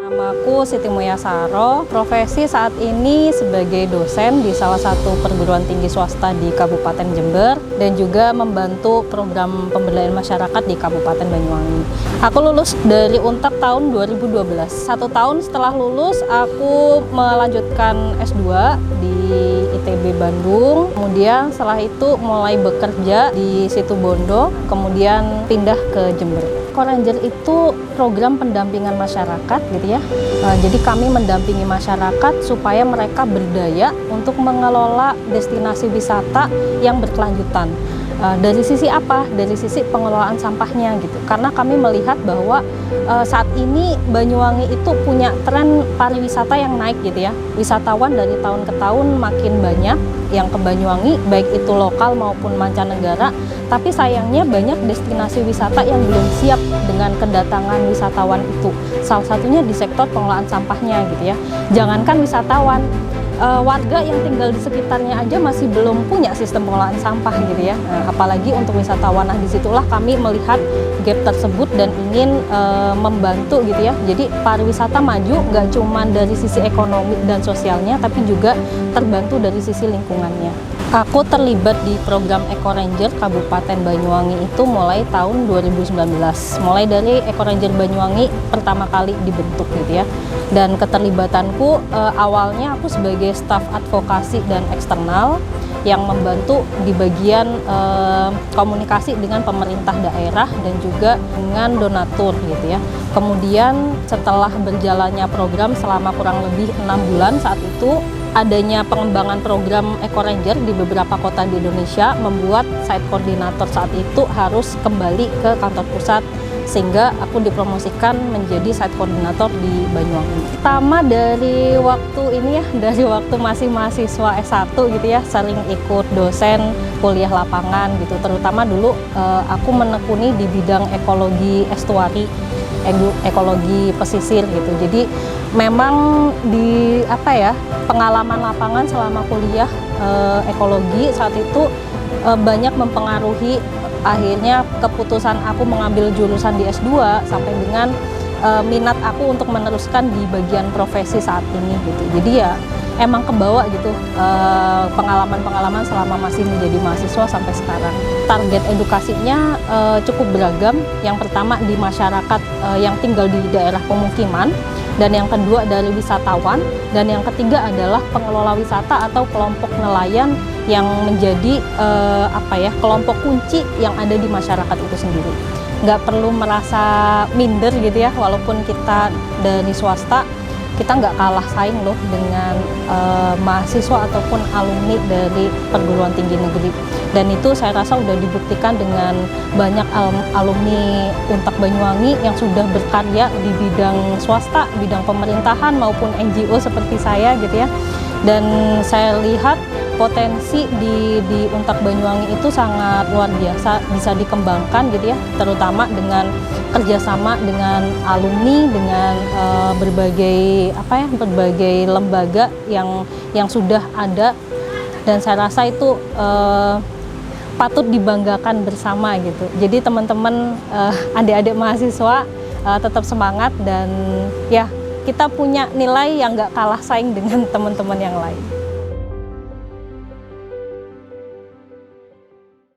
Namaku Siti Mulyasaro, profesi saat ini sebagai dosen di salah satu perguruan tinggi swasta di Kabupaten Jember dan juga membantu program pemberdayaan masyarakat di Kabupaten Banyuwangi. Aku lulus dari Untak tahun 2012. 1 tahun setelah lulus, aku melanjutkan S2 di ITB Bandung. Kemudian setelah itu mulai bekerja di Situbondo, kemudian pindah ke Jember. Ekoranger itu program pendampingan masyarakat gitu ya. Jadi kami mendampingi masyarakat supaya mereka berdaya untuk mengelola destinasi wisata yang berkelanjutan. Dari sisi apa? Dari sisi pengelolaan sampahnya gitu. Karena kami melihat bahwa saat ini Banyuwangi itu punya tren pariwisata yang naik gitu ya. Wisatawan dari tahun ke tahun makin banyak yang ke Banyuwangi, baik itu lokal maupun mancanegara. Tapi sayangnya banyak destinasi wisata yang belum siap dengan kedatangan wisatawan itu. Salah satunya di sektor pengelolaan sampahnya gitu ya. Jangankan wisatawan, warga yang tinggal di sekitarnya aja masih belum punya sistem pengelolaan sampah gitu ya. Apalagi untuk wisatawan. Nah, disitulah kami melihat gap tersebut dan ingin membantu gitu ya. Jadi pariwisata maju nggak cuma dari sisi ekonomi dan sosialnya, tapi juga terbantu dari sisi lingkungannya. Aku terlibat di program Ekoranger Kabupaten Banyuwangi itu mulai tahun 2019. Mulai dari Ekoranger Banyuwangi pertama kali dibentuk gitu ya. Dan keterlibatanku awalnya aku sebagai staf advokasi dan eksternal yang membantu di bagian komunikasi dengan pemerintah daerah dan juga dengan donatur gitu ya. Kemudian setelah berjalannya program selama kurang lebih 6 bulan saat itu, adanya pengembangan program Ekoranger di beberapa kota di Indonesia membuat site koordinator saat itu harus kembali ke kantor pusat, sehingga aku dipromosikan menjadi site koordinator di Banyuwangi. Pertama dari waktu ini ya, dari waktu masih mahasiswa S1 gitu ya, sering ikut dosen kuliah lapangan gitu, terutama dulu aku menekuni di bidang ekologi estuari, ekologi pesisir gitu. Jadi memang di pengalaman lapangan selama kuliah ekologi saat itu banyak mempengaruhi akhirnya keputusan aku mengambil jurusan di S2 sampai dengan minat aku untuk meneruskan di bagian profesi saat ini gitu. Jadi ya emang kebawa gitu pengalaman-pengalaman selama masih menjadi mahasiswa sampai sekarang. Target edukasinya cukup beragam. Yang pertama di masyarakat yang tinggal di daerah pemukiman, dan yang kedua dari wisatawan, dan yang ketiga adalah pengelola wisata atau kelompok nelayan yang menjadi kelompok kunci yang ada di masyarakat itu sendiri. Nggak perlu merasa minder gitu ya, walaupun kita dari swasta, kita nggak kalah saing loh dengan mahasiswa ataupun alumni dari perguruan tinggi negeri. Dan itu saya rasa udah dibuktikan dengan banyak alumni Untak Banyuwangi yang sudah berkarya di bidang swasta, bidang pemerintahan maupun NGO seperti saya gitu ya. Dan saya lihat potensi di Untak Banyuwangi itu sangat luar biasa, bisa dikembangkan gitu ya, terutama dengan kerjasama dengan alumni, dengan berbagai lembaga yang sudah ada, dan saya rasa itu patut dibanggakan bersama gitu. Jadi teman-teman adik-adik mahasiswa tetap semangat, dan ya kita punya nilai yang nggak kalah saing dengan teman-teman yang lain.